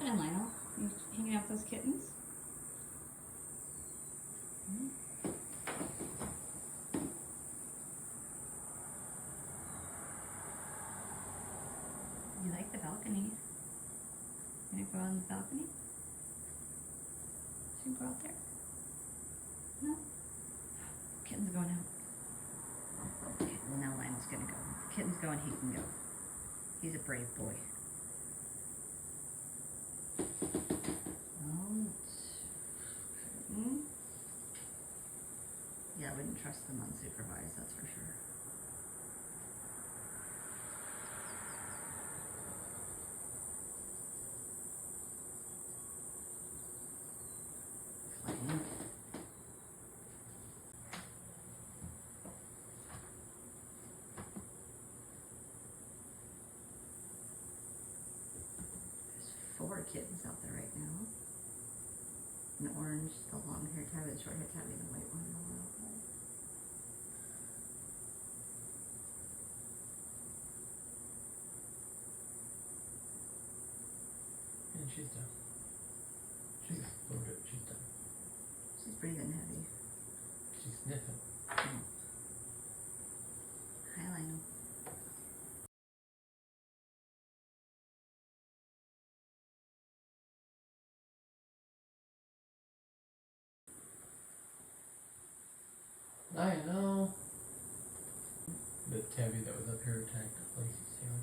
morning, Lionel. You hanging out with those kittens? You like the balcony? Gonna go on the balcony? Should we go out there? No? Kitten's going out. Okay, well now Lionel's gonna go. The kitten's going, he can go. He's a brave boy. Yeah, I wouldn't trust them unsupervised, that's for sure. Flying. There's 4 kittens out there right now. An orange, the long-haired tabby, the short-haired tabby, and the white one. And she's done. She's loaded. She's done. She's breathing heavy. She's sniffing. Oh. Hi, Lionel. I know. The tabby that was up here attacked Lacey's tail.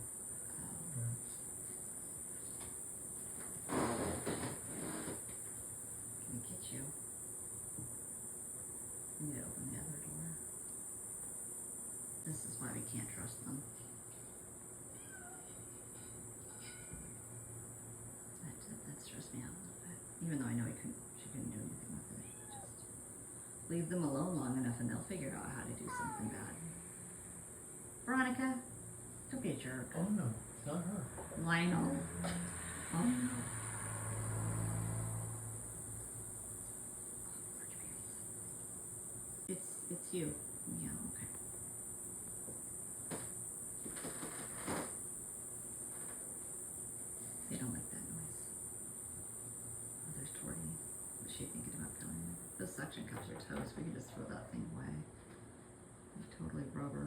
Can we get you? We need to open the other door. This is why we can't trust them. That stressed me out a little bit. Even though I know she couldn't do anything with it. Just leave them alone long enough and they'll figure out how to do something bad. Veronica, don't be a jerk. Oh no, it's not her. Lionel. Oh no. It's you. Yeah, okay. They don't like that noise. Oh, there's Tori. What's she thinking about killing me? Those suction cups are toast. We can just throw that thing away. It's totally rubber.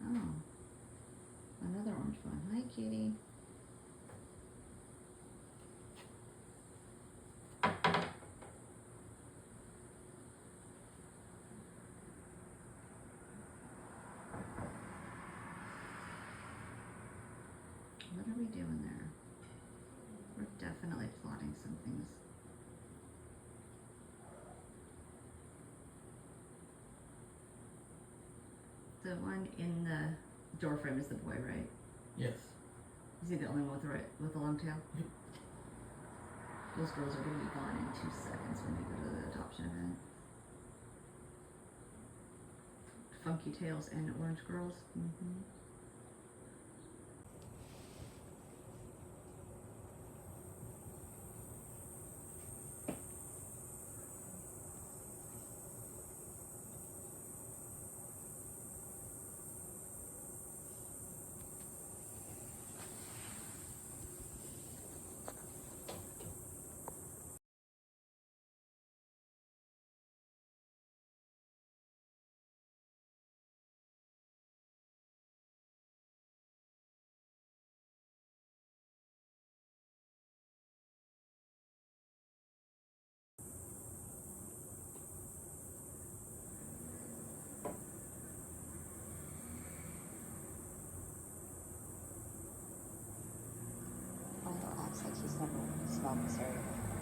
Oh. Another orange one. Hi, kitty. What are we doing there? We're definitely plotting some things. The one in the door frame is the boy, right? Yes. Is he the only one with the long tail? Yep. Those girls are going to be gone in 2 seconds when we go to the adoption event. Funky tails and orange girls. Mm-hmm. Acts like he's never smelled this area before.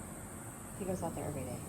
He goes out there every day.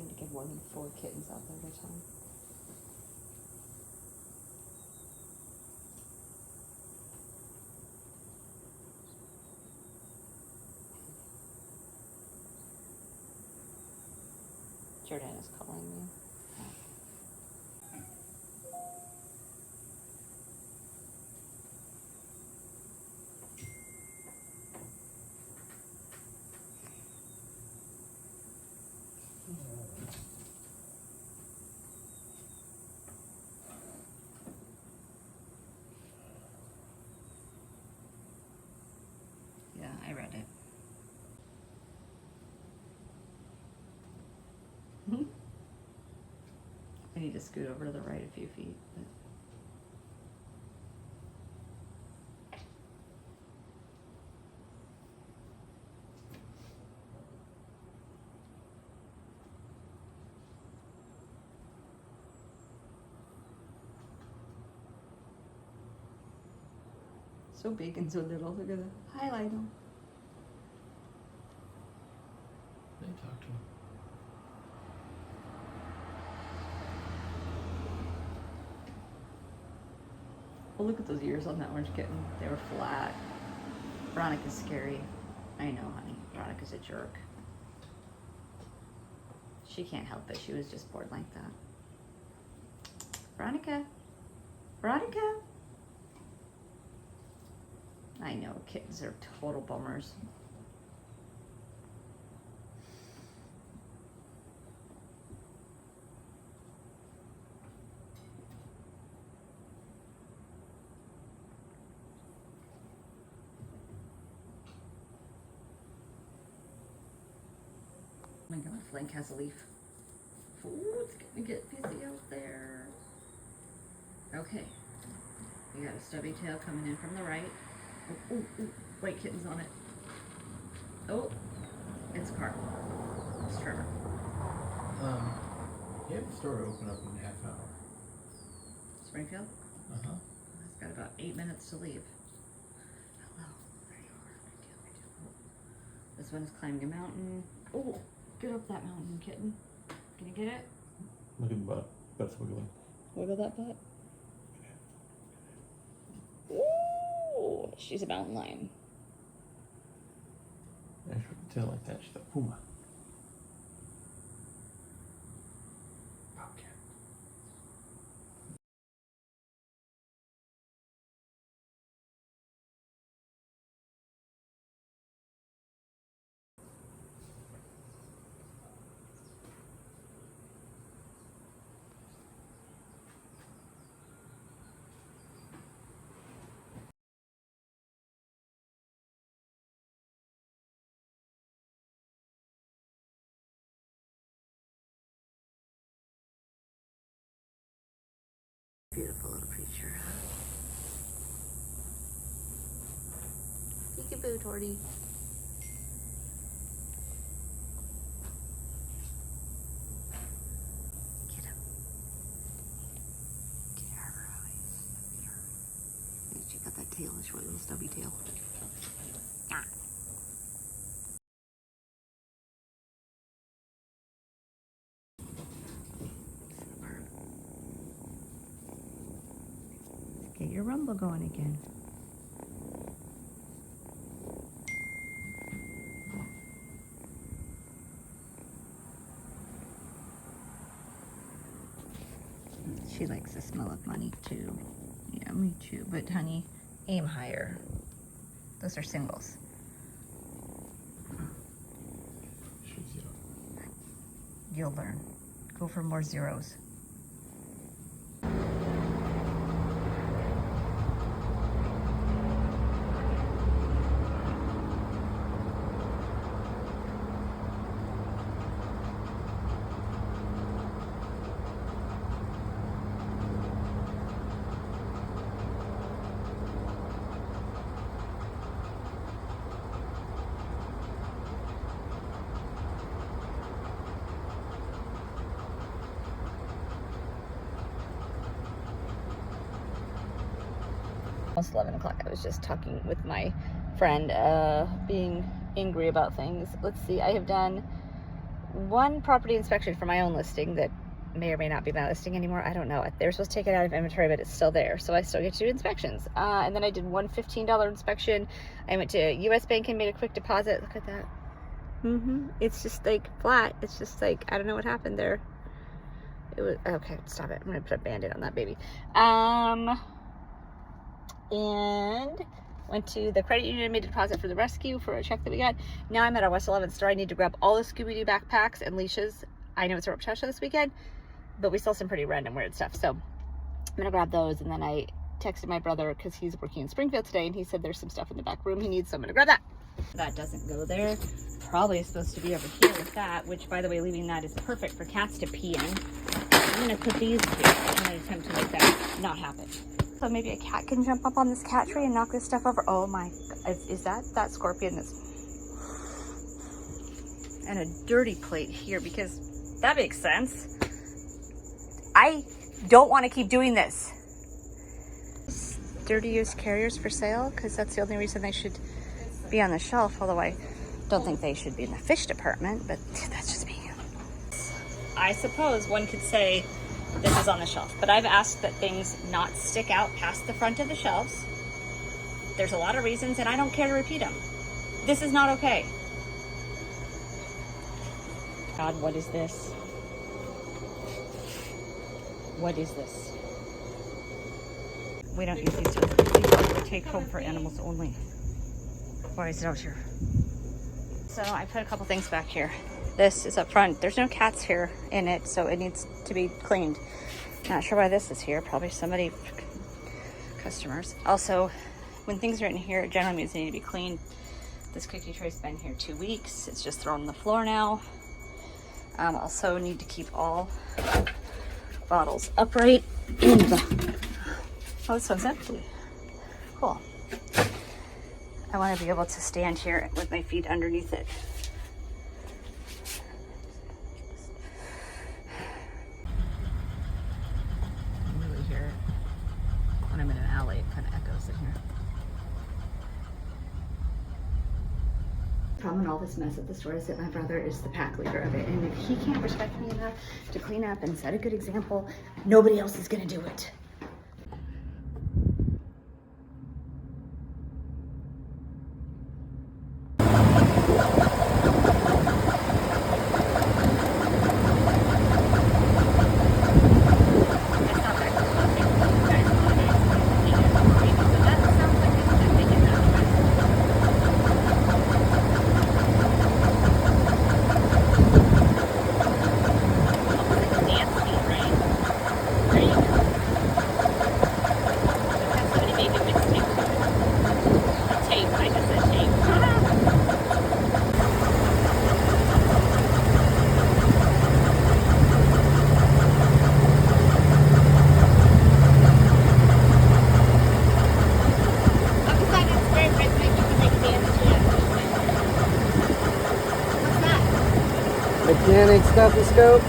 need to get more than 4 kittens out there at a time. Jordan is calling me. Yeah, I read it. I need to scoot over to the right a few feet. But... so big and so little. Look at the highlight them. They talk to him. Well, look at those ears on that orange kitten. They were flat. Veronica's scary. I know, honey. Veronica's a jerk. She can't help it. She was just bored like that. Veronica? Veronica? I know, kittens are total bummers. Oh my god, Flank has a leaf. Ooh, it's gonna get busy out there. Okay. We got a stubby tail coming in from the right. Oh, ooh, ooh, white kitten's on it. Oh, it's a car. It's Trevor. You have the store to open up in a half hour. Springfield? Uh-huh. It's got about 8 minutes to leave. Hello, there you are. Good deal, good deal. This one is climbing a mountain. Oh, get up that mountain, kitten. Can you get it? Look at the butt. Butt's wiggling. Wiggle that butt. Ooh, she's a mountain lion. Yeah, she can tell like that. She's a puma. Bobcat. Beautiful little creature. Peekaboo, Torty. Get him. Get her eyes. Get her. Hey, she got that tail, a short little stubby tail. Ah. Get your rumble going again. She likes the smell of money too. Yeah, me too. But honey, aim higher. Those are singles. She's young. You'll learn. Go for more zeros. Almost 11 o'clock. I was just talking with my friend, being angry about things. Let's see, I have done one property inspection for my own listing that may or may not be my listing anymore. I don't know. They were supposed to take it out of inventory, but it's still there. So I still get to do inspections. And then I did one $15 inspection. I went to US Bank and made a quick deposit. Look at that. It's just like flat. It's just like, I don't know what happened there. It was, okay, stop it. I'm going to put a Band-Aid on that baby. And went to the credit union, made a deposit for the rescue for a check that we got. Now I'm at our West 11th store. I need to grab all the Scooby-Doo backpacks and leashes. I know it's a reptile show this weekend, but we saw some pretty random weird stuff. So I'm gonna grab those, and then I texted my brother because he's working in Springfield today, and he said there's some stuff in the back room he needs, so I'm gonna grab that. That doesn't go there. Probably is supposed to be over here with that, which, by the way, leaving that is perfect for cats to pee in. I'm gonna put these here. I'm gonna attempt to make that not happen. So maybe a cat can jump up on this cat tree and knock this stuff over. Oh my, is that scorpion that's... And a dirty plate here, because that makes sense. I don't want to keep doing this. Dirty used carriers for sale, because that's the only reason they should be on the shelf, although I don't think they should be in the fish department, but that's just me. I suppose one could say this is on the shelf, but I've asked that things not stick out past the front of the shelves. There's a lot of reasons, and I don't care to repeat them. This is not okay. God, what is this? What is this? We don't use these. These are the take home for animals only. Why is it out here? So I put a couple things back here. This is up front. There's no cats here in it, so it needs to be cleaned. Not sure why this is here. Probably somebody, customers. Also, when things are in here, it generally means they need to be cleaned. This cookie tray's been here 2 weeks. It's just thrown on the floor now. Also need to keep all bottles upright in the... Oh, this one's empty. Cool. I want to be able to stand here with my feet underneath it. Really hear it. When I'm in an alley, it kind of echoes in here. Problem in all this mess at the store is that my brother is the pack leader of it, and if he can't respect me enough to clean up and set a good example, nobody else is going to do it. Mechanic stethoscope.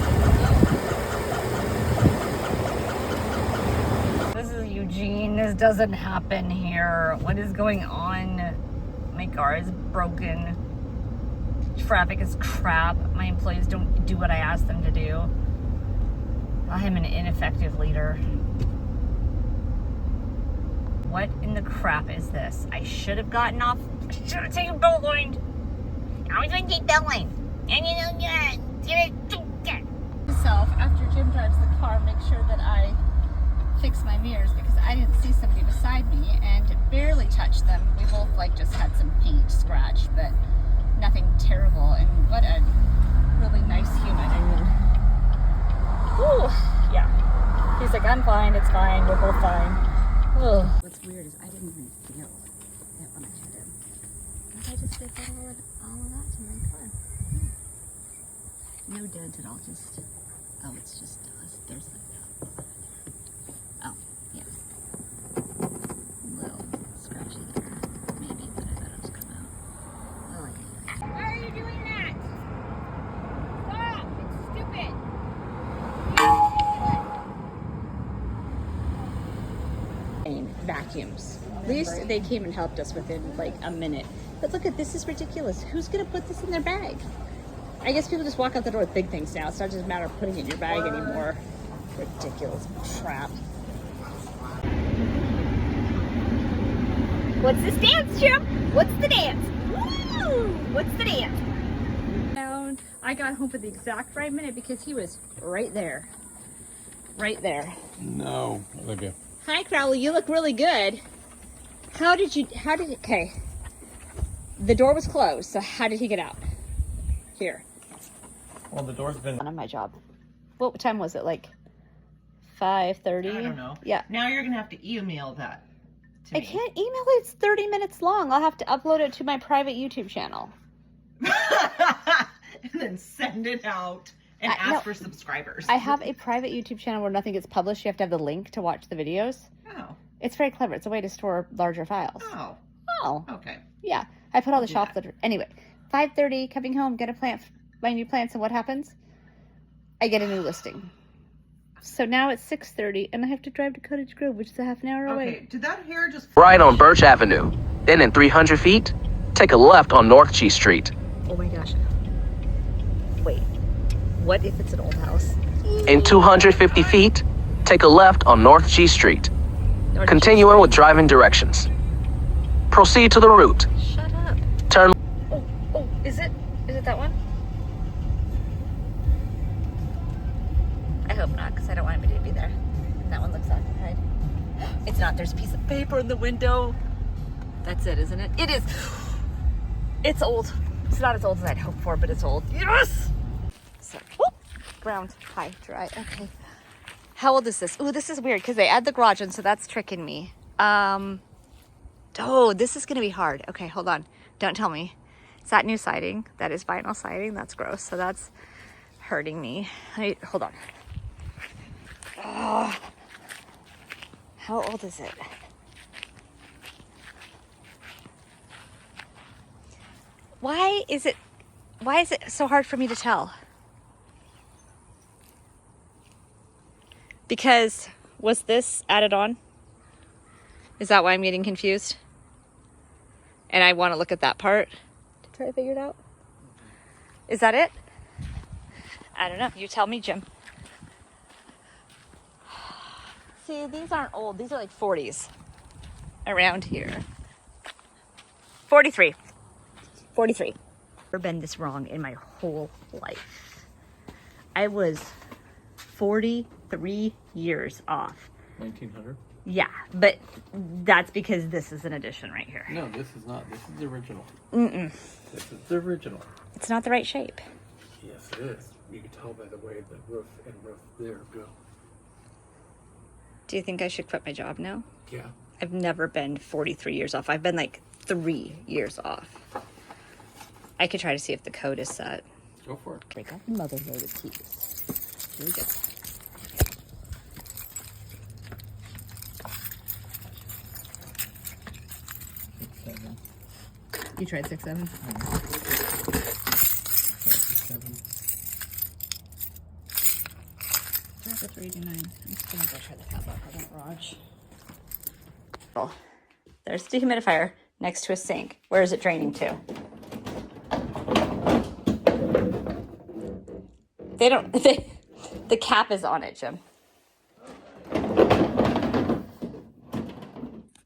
This is Eugene. This doesn't happen here. What is going on? My car is broken. Traffic is crap. My employees don't do what I ask them to do. I am an ineffective leader. What in the crap is this? I should have gotten off. I should have taken boat line. I was going to take that line. And you know, Myself, after Jim drives the car, make sure that I fix my mirrors because I didn't see somebody beside me and barely touched them. We both just had some paint scratch, but nothing terrible. And what a really nice human. I mean, whew, yeah. He's like, I'm fine, it's fine, we're both fine. Ugh. What's weird is I didn't even feel it when I hit him. I just did all of that to my car. No dent at all, just, oh, it's just dust. There's oh, yeah. Little scratchy there, maybe, but I thought it was come out. Oh, yeah. Why are you doing that? Stop! It's stupid! vacuums. At least they came and helped us within a minute. But look at this, is ridiculous. Who's gonna put this in their bag? I guess people just walk out the door with big things now. It's not just a matter of putting it in your bag anymore. Ridiculous trap. What's this dance, Jim? What's the dance? Woo! What's the dance? And I got home for the exact right minute because he was right there. Right there. No, Olivia. Hi, Crowley. You look really good. Okay. The door was closed, so how did he get out? Here. Well, the door's been. On my job. What time was it? Like 5:30? I don't know. Yeah. Now you're gonna have to email that to I me. can't email it. It's 30 minutes long. I'll have to upload it to my private YouTube channel. And then send it out and No. ask for subscribers. I have a private YouTube channel where nothing gets published. You have to have the link to watch the videos. Oh. It's very clever. It's a way to store larger files. Oh. Oh. Okay. Yeah. I put all the Do shop that. litter. Anyway, 5:30, coming home, gonna plant my new plants, and what happens? I get a new listing. So now it's 6:30, and I have to drive to Cottage Grove, which is a half an hour away. Okay. Did that hair just Right on Birch Avenue. Then in 300 feet, take a left on North G Street. Oh my gosh. Wait. What if it's an old house? In 250 feet, take a left on North G Street. Continuing with driving directions. Proceed to the route. Shut up. Turn Oh, is it that one? I hope not, because I don't want anybody to be there. That one looks occupied. It's not. There's a piece of paper in the window. That's it, isn't it? It is. It's old. It's not as old as I'd hoped for, but it's old. Yes! So, ground, high, dry. Okay. How old is this? Ooh, this is weird because they add the garage in, so that's tricking me. Oh, this is going to be hard. Okay, hold on. Don't tell me. Is that new siding? That is vinyl siding. That's gross. So that's hurting me. Hold on. Oh, how old is it? Why is it so hard for me to tell? Because was this added on? Is that why I'm getting confused? And I want to look at that part to try to figure it out. Is that it? I don't know. You tell me, Jim. See, these aren't old. These are like 40s around here. 43. 43. Never been this wrong in my whole life. I was 43 years off. 1900? Yeah, but that's because this is an addition right here. No, this is not. This is the original. Mm-mm. This is the original. It's not the right shape. Yes, it is. You can tell by the way the roof and roof there go. Do you think I should quit my job now? Yeah. I've never been 43 years off. I've been like 3 years off. I could try to see if the code is set. Go for it. I got the mother loaded keys. Here we go. You tried 6, 7? That's 389. I'm just gonna go try the padlock on the garage. Oh, there's the dehumidifier next to a sink. Where is it draining to? The cap is on it, Jim.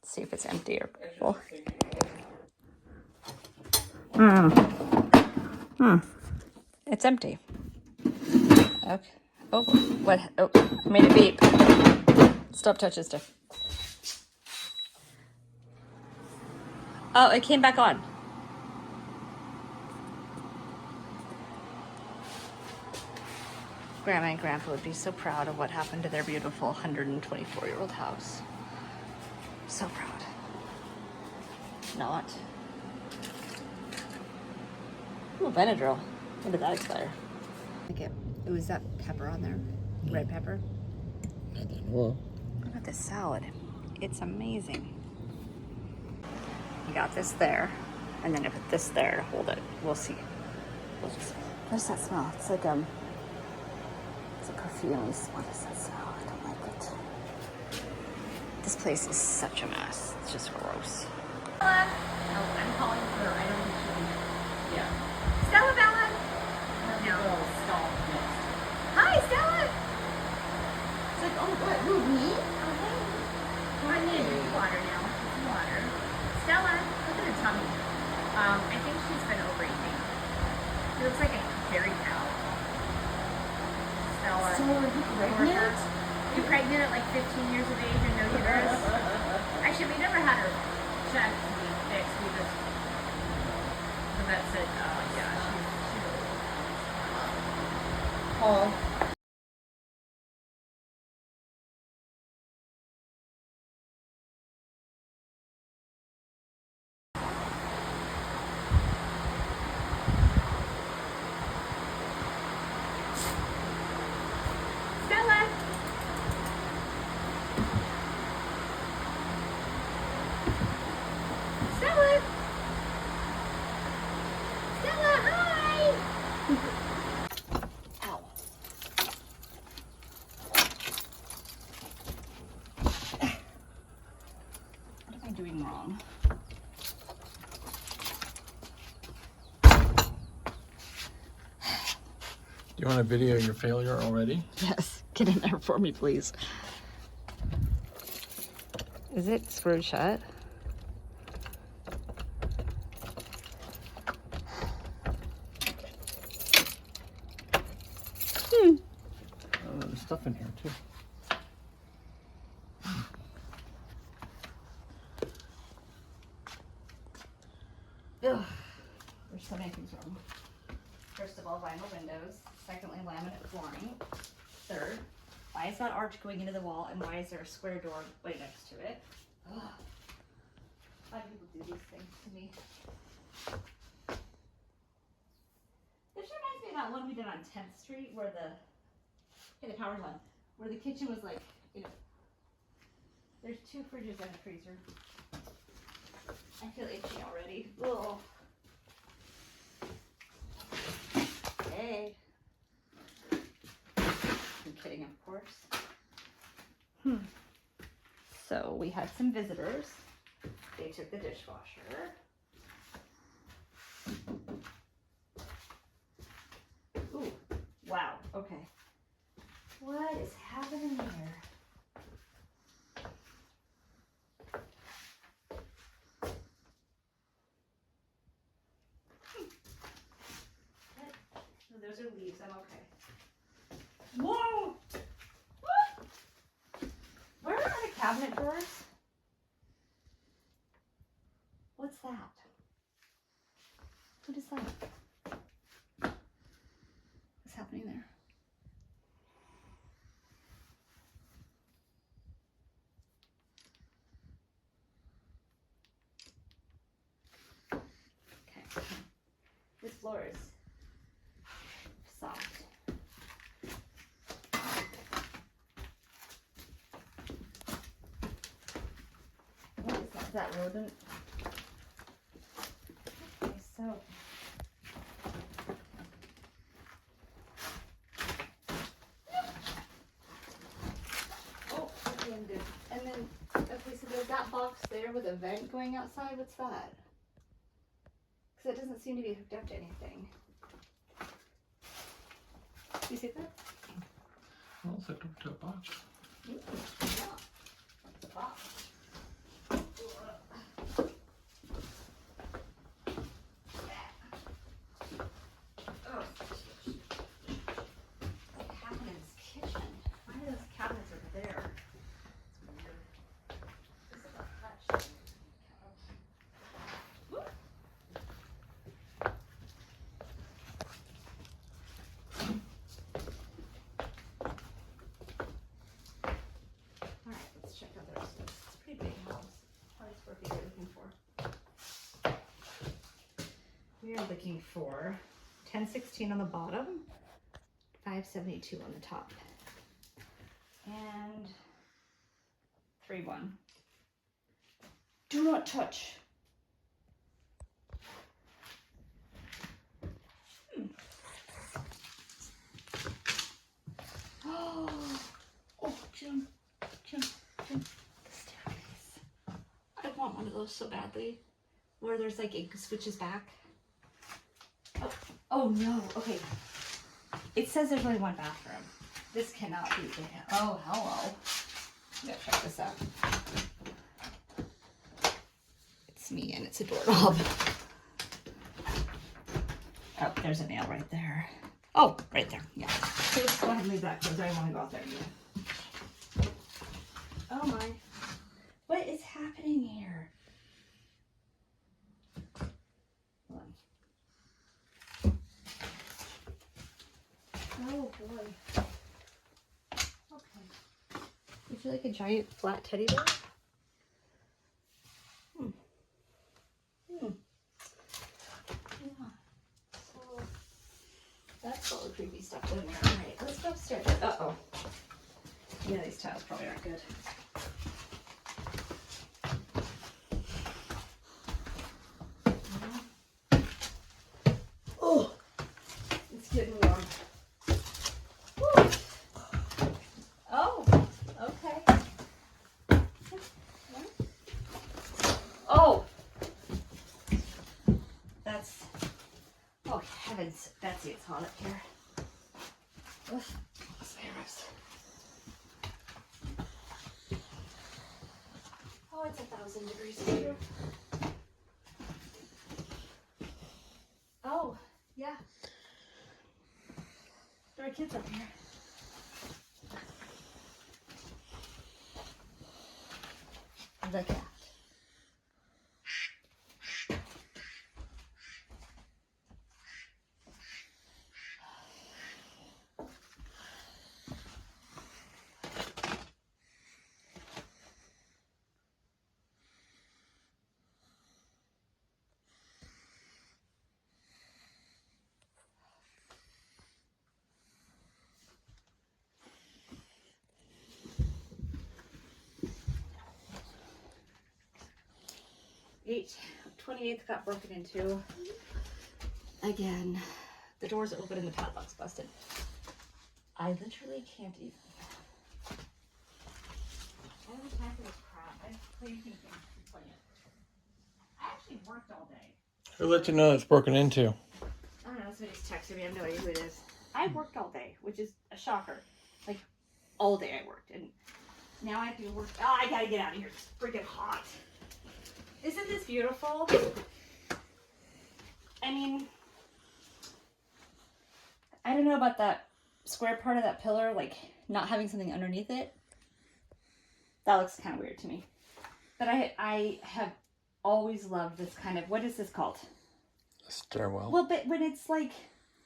Let's see if it's empty or full. It's empty. Okay. Oh, what? Oh, made it beep. Stop touching stuff. Oh, it came back on. Grandma and Grandpa would be so proud of what happened to their beautiful 124-year-old house. So proud. Not. Ooh, Benadryl. When did that expire? Okay. Ooh, is that pepper on there? Red pepper? Well, Look at this salad. It's amazing. You got this there, and then I put this there to hold it. We'll see. What does that smell? It's like it's a perfume. What does that smell? I don't like it. This place is such a mess. It's just gross. I'm calling for, I don't think she can. Yeah. Stella Bella! No. Pregnant? You're pregnant at like 15 years of age and no uterus? Actually, we never had her checked to be fixed. We just, the vet said, yeah, she's really Paul. Stella! Stella! Stella, hi! Ow. What am I doing wrong? Do you want to video your failure already? Yes, get in there for me, please. Is it screwed shut? There's stuff in here too. Ugh. There's so many things wrong. First of all, vinyl windows. Secondly, laminate flooring. Third, why is that arch going into the wall and why is there a square door right next to it? Ugh. Why do people do these things to me? This reminds me of that one we did on 10th Street where the power one, where the kitchen was like, you know, there's 2 fridges and a freezer. I feel itchy already. Ugh. Hey. I'm kidding, of course. So we had some visitors. They took the dishwasher. Ooh, wow, okay. What is happening here? No, those are leaves, I'm okay. Whoa! What? Where are the cabinet drawers? What's that? What is that? What's happening there? Okay. This floor is soft. What is that? Is that rodent? Okay, so. Oh, okay, I'm good. And then, okay, so there's that box there with a vent going outside. What's that? Because it doesn't seem to be hooked up to anything. You see that? Well, it's hooked up to a box. Ooh, yeah. It's a box. Oh, cabinets, kitchen. Why are those cabinets over there? It's weird. This is a hutch. Whoop. All right, let's check out the rest of this. It's a pretty big house. How many square feet are you looking for? We are looking for 1016 on the bottom, 572 on the top, and 31. Do not touch. Oh, Jim, the staircase. I want one of those so badly, where there's like, it switches back. Oh no, okay. It says there's only one bathroom. This cannot be it. Oh, hello. Gotta check this out. It's me and it's a doorknob. Oh, there's a nail right there. Oh, right there, yeah. Please go ahead and leave that closed. I don't want to go out there yet. Oh my. What is happening here? Hold on. Oh boy. Okay. Would you like a giant flat teddy bear? Yeah. So that's all the creepy stuff in there. Alright, let's go upstairs. Uh-oh. Yeah, these tiles probably aren't good. Oh, it's getting warm. Woo. Oh, okay. Oh, that's, oh heavens, Betsy, it's hot up here. Ugh, spirits. Oh, it's 1,000 degrees here. Oh, yeah. There are kids up here. The cat. Eight 28th got broken into. Again, the door's open and the padlock's busted. I literally can't even. I don't have time for this crap. I play anything to play it. I actually worked all day. Who let you know it's broken into? I don't know, somebody's texted me. I have no idea who it is. I worked all day, which is a shocker. Like, all day I worked. And now I have to go work. Oh, I gotta get out of here. It's freaking hot. Isn't this beautiful? I mean, I don't know about that square part of that pillar, like not having something underneath it. That looks kind of weird to me. But I have always loved this kind of, what is this called? A stairwell. Well, but when it's like,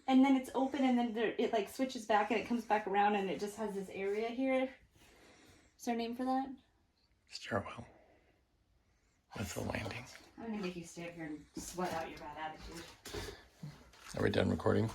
and then it's open and then it like switches back and it comes back around and it just has this area here. Is there a name for that? Stairwell. With a landing. I'm gonna make you stay up here and sweat out your bad attitude. Are we done recording?